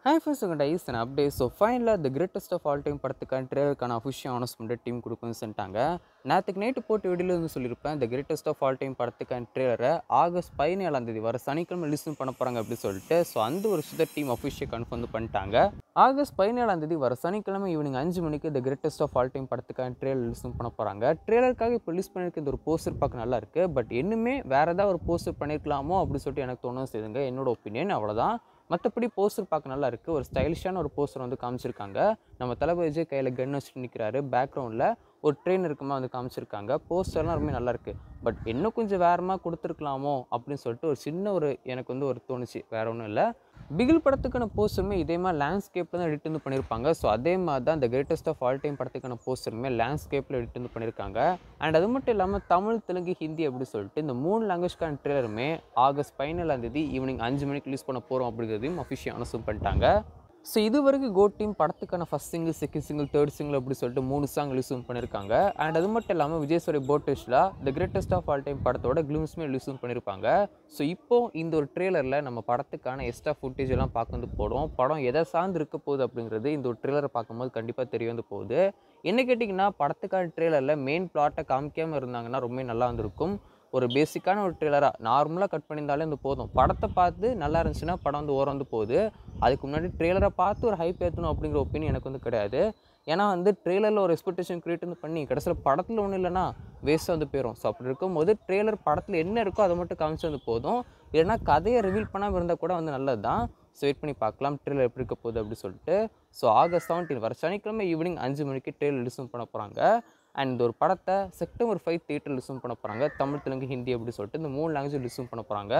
Hi friends, guys, an update. So finally, the greatest of all time படத்துக்கான ட்ரெய்லருக்கான official announcement team கொடுக்குன்னு சொல்லிட்டாங்க. நேற்றுக்கு night போட்டு வீடியோவில் வந்து சொல்லியிருப்பேன், the greatest of all time படத்துக்கான ட்ரெய்லரை ஆகஸ்ட் 17ஆம் தேதி வர சனிக்கிழமை ரிலீஸ் பண்ண போகிறாங்க அப்படின்னு சொல்லிட்டு. ஸோ அந்த ஒரு விஷயத்தை டீம் அஃபிஷியல் கன்ஃபார்ம் வந்து பண்ணிட்டாங்க. ஆகஸ்ட் 17ஆம் தேதி வர சனிக்கிழமை ஈவினிங் 5 மணிக்கு the greatest of all time படத்துக்கான ட்ரெய்லர் ரிலீஸ் பண்ண போகிறாங்க. ட்ரெய்லருக்காக இப்போ ரிலீஸ் பண்ணியிருக்க இந்த ஒரு போஸ்டர் பார்க்க நல்லா இருக்குது. பட் இன்னுமே வேறு ஏதாவது ஒரு போஸ்டர் பண்ணியிருக்கலாமோ அப்படின்னு சொல்லிட்டு எனக்கு தோணும் செய்யுங்க. என்னோட ஒப்பீனியன் அவ்வளோதான். மற்றபடி போஸ்டர் பார்க்க நல்லா இருக்குது. ஒரு ஸ்டைலிஷான ஒரு போஸ்டர் வந்து காமிச்சிருக்காங்க. நம்ம தளபதி விஜய் கையில் கன் வச்சுட்டு நிற்கிறாரு. பேக்ரவுண்டில் ஒரு ட்ரெயின் இருக்குமா வந்து காமிச்சிருக்காங்க. போஸ்டர்லாம் ரொம்ப நல்லா இருக்குது. பட் இன்னும் கொஞ்சம் வேறமாக கொடுத்துருக்கலாமோ அப்படின்னு சொல்லிட்டு ஒரு சின்ன ஒரு எனக்கு வந்து ஒரு தோணுச்சு. வேறு ஒன்றும் இல்லை. பிகில் படத்துக்கான போஸ்டருமே இதே மாதிரி லேண்ட்ஸ்கேப்பில் தான் எடிட் வந்து பண்ணியிருப்பாங்க. ஸோ அதே மாதிரி தான் இந்த கிரேட்டஸ்ட் ஆஃப் ஆல் டைம் படத்துக்கான போஸ்டருமே லேண்ட்ஸ்கேப்பில் எடிட் வந்து பண்ணியிருக்காங்க. அண்ட் அது மட்டும் இல்லாமல் தமிழ், தெலுங்கு, ஹிந்தி அப்படி சொல்லிட்டு இந்த 3 லாங்குவேஜ்க்கான ட்ரெய்லருமே ஆகஸ்ட் 17ஆம் தேதி ஈவினிங் 5 மணிக்கு ரிலீஸ் பண்ண போகிறோம் அப்படிங்கிறதையும் அஃபிஷியல் அனௌன்ஸ் பண்ணிட்டாங்க. ஸோ இது வரைக்கும் கோ டீம் படத்துக்கான first single, second single, third single அப்படி சொல்லிட்டு 3 சாங் ரிலீஸ் பண்ணியிருக்காங்க. அண்ட் அது மட்டும் இல்லாமல் விஜய் சாரி போட்டேஷில் the greatest of all time படத்தோட க்ளூம்ஸுமே ரிலீஸ் பண்ணியிருப்பாங்க. ஸோ இப்போது இந்த ஒரு ட்ரெய்லரில் நம்ம படத்துக்கான எக்ஸ்ட்ரா ஃபுட்டேஜ் எல்லாம் பார்க்க வந்து போடும். படம் எதை சார்ந்து இருக்க போகுது அப்படிங்கிறது இந்த ஒரு ட்ரெய்லரை பார்க்கும்போது கண்டிப்பாக தெரிய வந்து போகுது. என்ன கேட்டிங்கன்னா, படத்துக்கான ட்ரெய்லரில் மெயின் பிளாட்டை காமிக்காமல் இருந்தாங்கன்னா ரொம்ப நல்லா இருந்திருக்கும். ஒரு பேசிக்கான ஒரு ட்ரெய்லராக நார்மலாக கட் பண்ணியிருந்தாலே வந்து போதும். படத்தை பார்த்து நல்லா இருந்துச்சுன்னா படம் வந்து ஓரம் வந்து போகுது. அதுக்கு முன்னாடி ட்ரெய்லரை பார்த்து ஒரு ஹைப் ஏற்றணும் அப்படிங்கிற ஒப்பீனியன் எனக்கு வந்து கிடையாது. ஏன்னா வந்து ட்ரெய்லரில் ஒரு எக்ஸ்பெக்டேஷன் க்ரியேட் வந்து பண்ணி கடைசியில் படத்தில் ஒன்றும் இல்லைன்னா வேஸ்ட்டாக வந்து போயிடும். ஸோ அப்படி இருக்கும்போது ட்ரெய்லர் படத்தில் என்ன இருக்கோ அதை மட்டும் காமிச்சு வந்து போதும். இல்லைனா கதையை ரிவீல் பண்ணாமல் இருந்தால் கூட வந்து நல்லது தான். ஸோ வெயிட் பண்ணி பார்க்கலாம் ட்ரெய்லர் எப்படி இருக்க போகுது அப்படின்னு சொல்லிட்டு. ஸோ ஆகஸ்ட் 17 வர சனிக்கிழமை ஈவினிங் 5 மணிக்கு ட்ரெய்லர் ரிலீஸ் பண்ண போகிறாங்க. அண்ட் இந்த ஒரு படத்தை செப்டம்பர் 5 தியேட்டர் ரிலீஸ் பண்ண போகிறாங்க. தமிழ், தெலுங்கு, ஹிந்தி அப்படி சொல்லிட்டு இந்த 3 லாங்குவேஜ் ரிலீஸ் பண்ண போகிறாங்க.